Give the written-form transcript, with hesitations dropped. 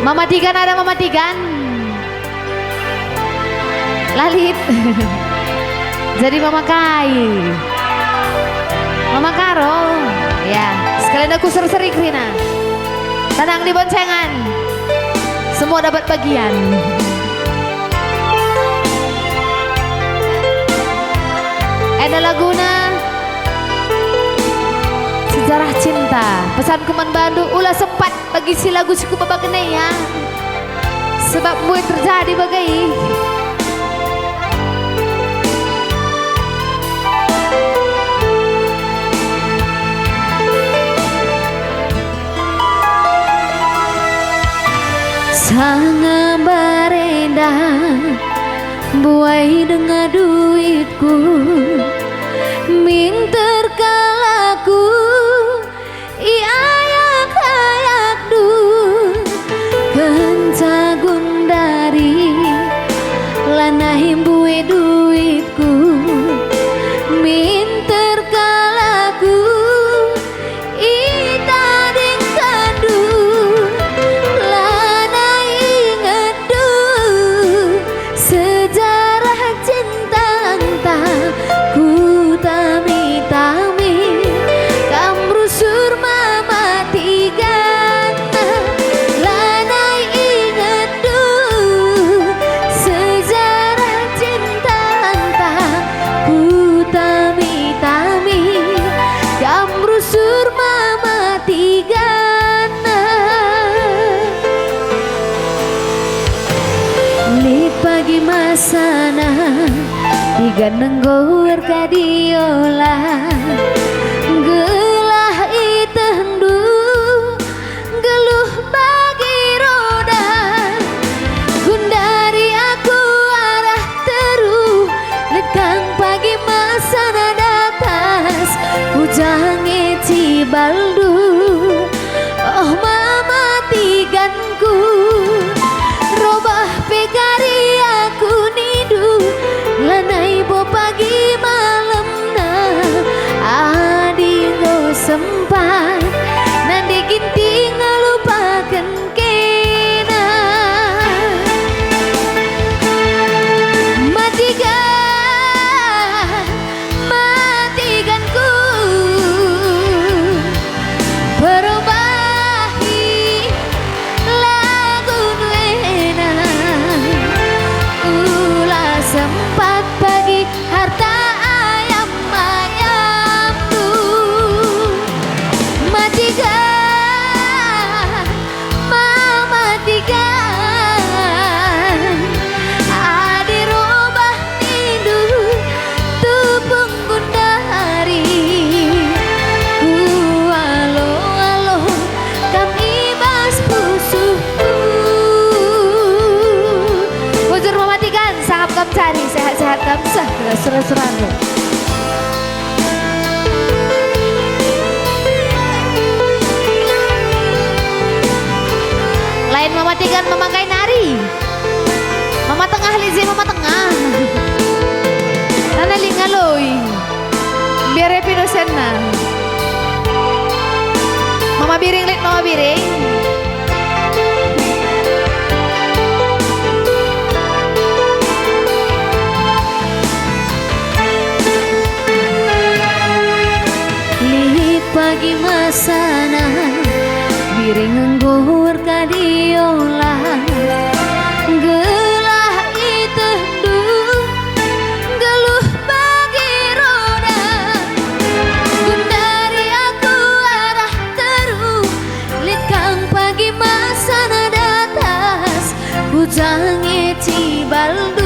Mama Tigan, ada Mama Tigan. Lalit. Jadi Mama Kai. Mama Karo. Ya, sekalian aku seri-seri Krina. Tenang di boncengan. Semua dapat bagian. Ada laguna Sejarah Cinta. Pesan kuman Bandung ulah sempat bagi si lagu siku babagene ya. Sebab mue terjadi bagai sangat berenda buai dengan duitku minter kalaku iayak du pencagun dari lanah buai duitku minter kalaku ita ding kadu lanah ingat du sejarah cinta entah ku tami-tami kamrusur mama tigan lanai ingat du sejarah cinta entah ku tami-tami kamrusur mama tigan lit pagi masana tiga nenggower kadiola gelah itendu geluh bagi roda gundari aku arah teru lekang pagi masa nadatas ujange cibaldu oh mama tiganku robah pegari aku nidu lanai bo pagi malam na adi go sempat nanti ginting lupakan kena matiganku berobahi lagu nuena ulah sempat bagi harta ayam tu matigan mama tigan adi robah nindu tupung gundari alo kami bas pusuhku bujur mama tigan sahab kam cari sehat-sehat kam sah surah-surah lain mama tigan memakai nari mama tengah lizi mama tengah nana lingaloi biar happy dosenna mama biring lit mama biring lit pagi masana biring nggower kadiola gelah itendu geluh bagi roda gundari aku arah teru lekang pagi masa nadatas ujange cibaldu